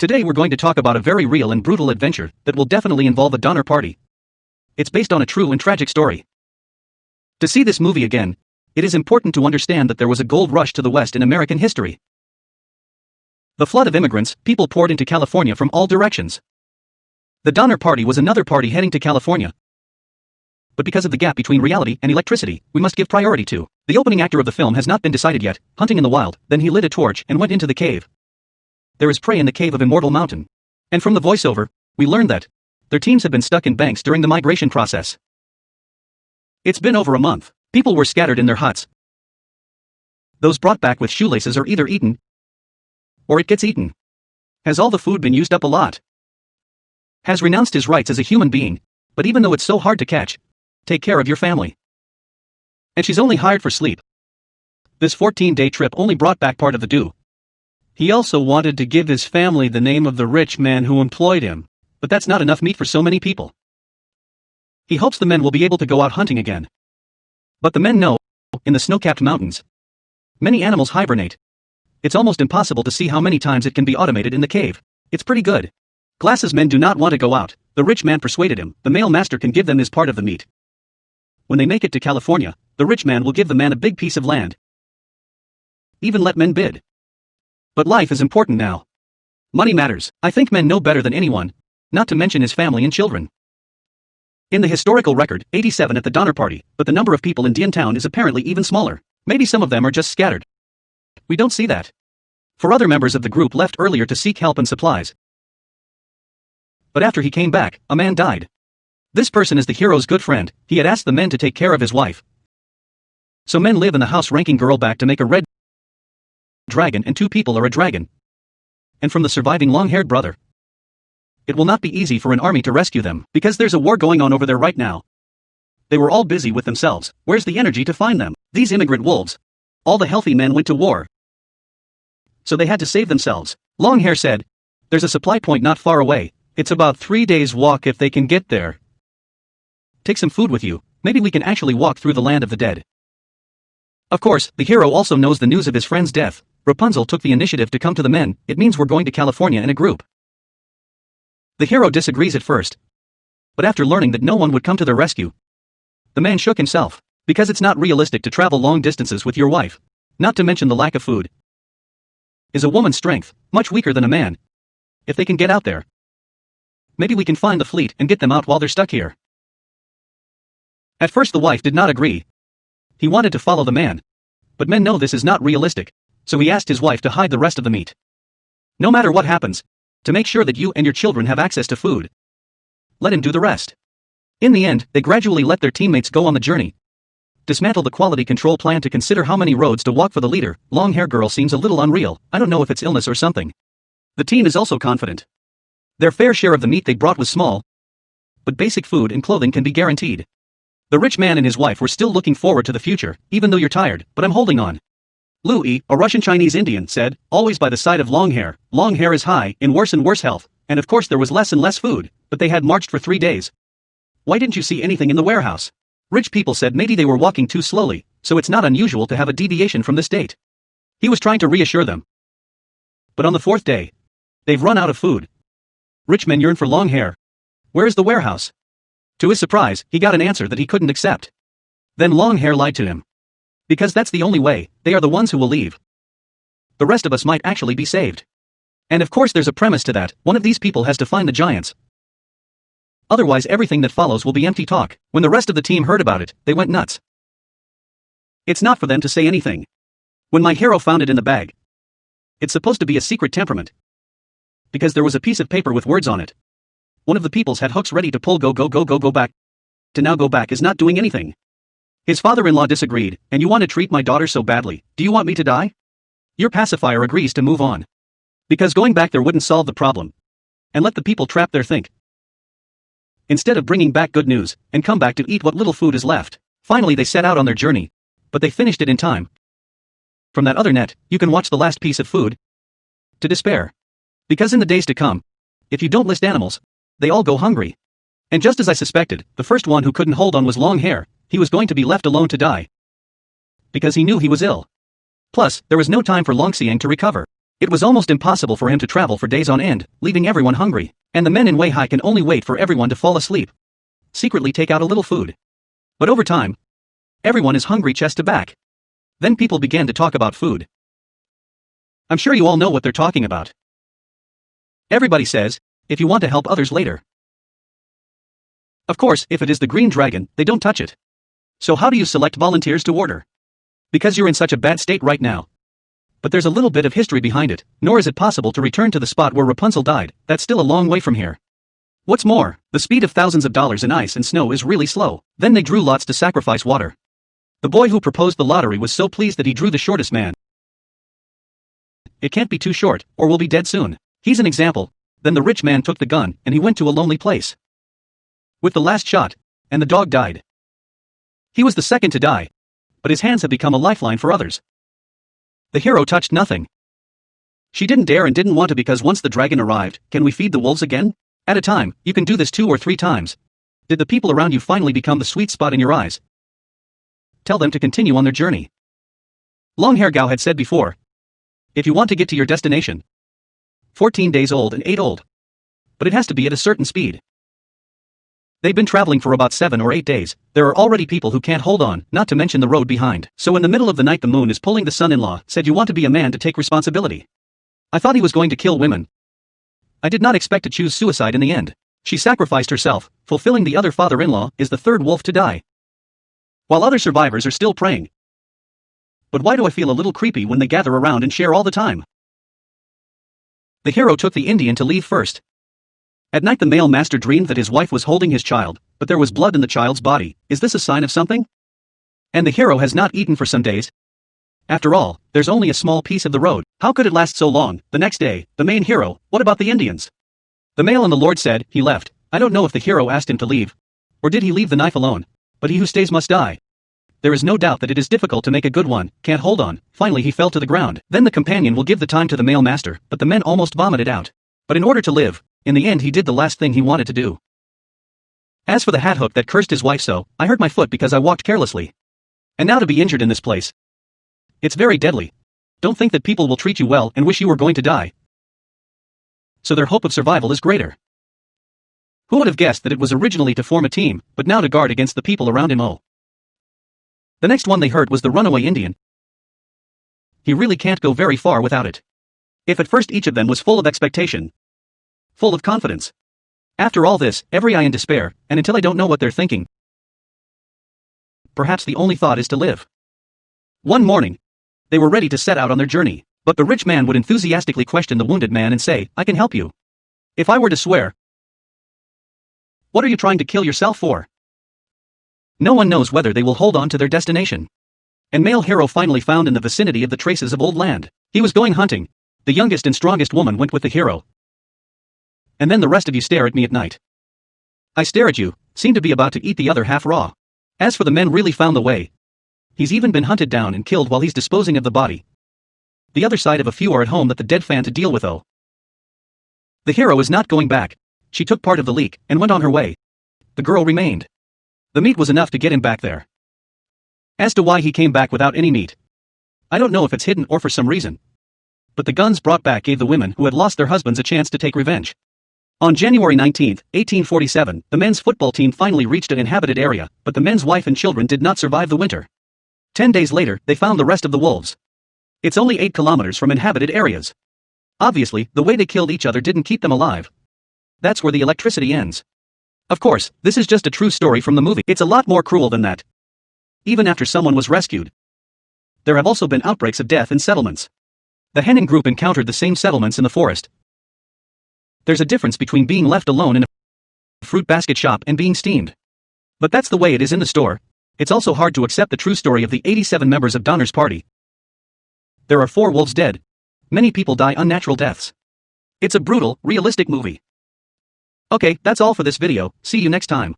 Today we're going to talk about a very real and brutal adventure that will definitely involve a Donner Party. It's based on a true and tragic story. To see this movie again, it is important to understand that there was a gold rush to the West in American history. The flood of immigrants, people poured into California from all directions. The Donner Party was another party heading to California. But because of the gap between reality and electricity, we must give priority to the opening actor of the film has not been decided yet, hunting in the wild. Then he lit a torch and went into the cave. There is prey in the cave of Immortal Mountain. And from the voiceover, we learned that their teams had been stuck in banks during the migration process. It's been over a month. People were scattered in their huts. Those brought back with shoelaces are either eaten, or it gets eaten. Has all the food been used up a lot? Has renounced his rights as a human being, but even though it's so hard to catch, take care of your family. And she's only hired for sleep. This 14-day trip only brought back part of the due. He also wanted to give his family the name of the rich man who employed him, but that's not enough meat for so many people. He hopes the men will be able to go out hunting again. But the men know, in the snow-capped mountains, many animals hibernate. It's almost impossible to see how many times it can be automated in the cave. It's pretty good. Glasses men do not want to go out. The rich man persuaded him, the male master can give them his part of the meat. When they make it to California, the rich man will give the man a big piece of land. Even let men bid. But life is important now. Money matters. I think men know better than anyone, not to mention his family and children. In the historical record, 87 at the Donner Party, but the number of people in Town is apparently even smaller. Maybe some of them are just scattered. We don't see that. For other members of the group left earlier to seek help and supplies. But after he came back, a man died. This person is the hero's good friend. He had asked the men to take care of his wife. So men live in the house ranking girl back to make a red dragon, and 2 people are a dragon. And from the surviving long-haired brother. It will not be easy for an army to rescue them, because there's a war going on over there right now. They were all busy with themselves. Where's the energy to find them? These immigrant wolves. All the healthy men went to war. So they had to save themselves. Longhair said, there's a supply point not far away. It's about 3 days' walk if they can get there. Take some food with you. Maybe we can actually walk through the land of the dead. Of course, the hero also knows the news of his friend's death. Rapunzel took the initiative to come to the men. It means we're going to California in a group. The hero disagrees at first. But after learning that no one would come to their rescue, the man shook himself. Because it's not realistic to travel long distances with your wife. Not to mention the lack of food. Is a woman's strength much weaker than a man? If they can get out there, maybe we can find the fleet and get them out while they're stuck here. At first the wife did not agree. He wanted to follow the man. But men know this is not realistic, so he asked his wife to hide the rest of the meat. No matter what happens, to make sure that you and your children have access to food. Let him do the rest. In the end, they gradually let their teammates go on the journey. Dismantle the quality control plan to consider how many roads to walk for the leader. Long-hair girl seems a little unreal. I don't know if it's illness or something. The team is also confident. Their fair share of the meat they brought was small, but basic food and clothing can be guaranteed. The rich man and his wife were still looking forward to the future, even though you're tired, but I'm holding on. Louis, a Russian Chinese Indian, said, always by the side of Longhair. Longhair is high, in worse and worse health, and of course there was less and less food, but they had marched for 3 days. Why didn't you see anything in the warehouse? Rich people said maybe they were walking too slowly, so it's not unusual to have a deviation from this date. He was trying to reassure them. But on the 4th day, they've run out of food. Rich men yearn for Longhair. Where is the warehouse? To his surprise, he got an answer that he couldn't accept. Then Longhair lied to him. Because that's the only way, they are the ones who will leave. The rest of us might actually be saved. And of course there's a premise to that, one of these people has to find the giants. Otherwise everything that follows will be empty talk. When the rest of the team heard about it, they went nuts. It's not for them to say anything. When my hero found it in the bag. It's supposed to be a secret temperament. Because there was a piece of paper with words on it. One of the peoples had hooks ready to pull go back. To now go back is not doing anything. His father-in-law disagreed, and you want to treat my daughter so badly, do you want me to die? Your pacifier agrees to move on. Because going back there wouldn't solve the problem. And let the people trapped there think. Instead of bringing back good news, and come back to eat what little food is left. Finally they set out on their journey. But they finished it in time. From that other net, you can watch the last piece of food. To despair. Because in the days to come, if you don't list animals, they all go hungry. And just as I suspected, the first one who couldn't hold on was Longhair. He was going to be left alone to die. Because he knew he was ill. Plus, there was no time for Longsiang to recover. It was almost impossible for him to travel for days on end, leaving everyone hungry, and the men in Weihai can only wait for everyone to fall asleep. Secretly take out a little food. But over time, everyone is hungry chest to back. Then people began to talk about food. I'm sure you all know what they're talking about. Everybody says, if you want to help others later. Of course, if it is the green dragon, they don't touch it. So how do you select volunteers to order? Because you're in such a bad state right now. But there's a little bit of history behind it, nor is it possible to return to the spot where Rapunzel died, that's still a long way from here. What's more, the speed of thousands of dollars in ice and snow is really slow. Then they drew lots to sacrifice water. The boy who proposed the lottery was so pleased that he drew the shortest man. It can't be too short, or we'll be dead soon. He's an example. Then the rich man took the gun, and he went to a lonely place. With the last shot, and the dog died. He was the second to die. But his hands have become a lifeline for others. The hero touched nothing. She didn't dare and didn't want to because once the dragon arrived, can we feed the wolves again? At a time, you can do this 2 or 3 times. Did the people around you finally become the sweet spot in your eyes? Tell them to continue on their journey. Longhair Gao had said before. If you want to get to your destination. 14 days old and 8 old. But it has to be at a certain speed. They've been traveling for about 7 or 8 days, there are already people who can't hold on, not to mention the road behind. So in the middle of the night the moon is pulling the son-in-law, said you want to be a man to take responsibility. I thought he was going to kill women. I did not expect to choose suicide in the end. She sacrificed herself, fulfilling the other father-in-law, is the third wolf to die. While other survivors are still praying. But why do I feel a little creepy when they gather around and share all the time? The hero took the Indian to leave first. At night the male master dreamed that his wife was holding his child, but there was blood in the child's body. Is this a sign of something? And the hero has not eaten for some days. After all, there's only a small piece of the road. How could it last so long? The next day, the main hero, what about the Indians? The male and the lord said, he left. I don't know if the hero asked him to leave. Or did he leave the knife alone? But he who stays must die. There is no doubt that it is difficult to make a good one, can't hold on. Finally he fell to the ground. Then the companion will give the time to the male master, but the men almost vomited out. But in order to live, in the end he did the last thing he wanted to do. As for the hat hook that cursed his wife so, I hurt my foot because I walked carelessly. And now to be injured in this place. It's very deadly. Don't think that people will treat you well and wish you were going to die. So their hope of survival is greater. Who would have guessed that it was originally to form a team, but now to guard against the people around him? Oh. The next one they heard was the runaway Indian. He really can't go very far without it. If at first each of them was full of expectation, full of confidence. After all this, every eye in despair, and until I don't know what they're thinking. Perhaps the only thought is to live. One morning, they were ready to set out on their journey, but the rich man would enthusiastically question the wounded man and say, I can help you. If I were to swear, what are you trying to kill yourself for? No one knows whether they will hold on to their destination. And male hero finally found in the vicinity of the traces of old land. He was going hunting. The youngest and strongest woman went with the hero. And then the rest of you stare at me at night. I stare at you, seem to be about to eat the other half raw. As for the men really found the way. He's even been hunted down and killed while he's disposing of the body. The other side of a few are at home that the dead fan to deal with oh. The hero is not going back. She took part of the leek and went on her way. The girl remained. The meat was enough to get him back there. As to why he came back without any meat, I don't know if it's hidden or for some reason. But the guns brought back gave the women who had lost their husbands a chance to take revenge. On January 19, 1847, the men's football team finally reached an inhabited area, but the men's wife and children did not survive the winter. 10 days later, they found the rest of the wolves. It's only 8 kilometers from inhabited areas. Obviously, the way they killed each other didn't keep them alive. That's where the electricity ends. Of course, this is just a true story from the movie. It's a lot more cruel than that. Even after someone was rescued, there have also been outbreaks of death in settlements. The Henning group encountered the same settlements in the forest. There's a difference between being left alone in a fruit basket shop and being steamed. But that's the way it is in the store. It's also hard to accept the true story of the 87 members of Donner's party. There are 4 wolves dead. Many people die unnatural deaths. It's a brutal, realistic movie. Okay, that's all for this video, see you next time.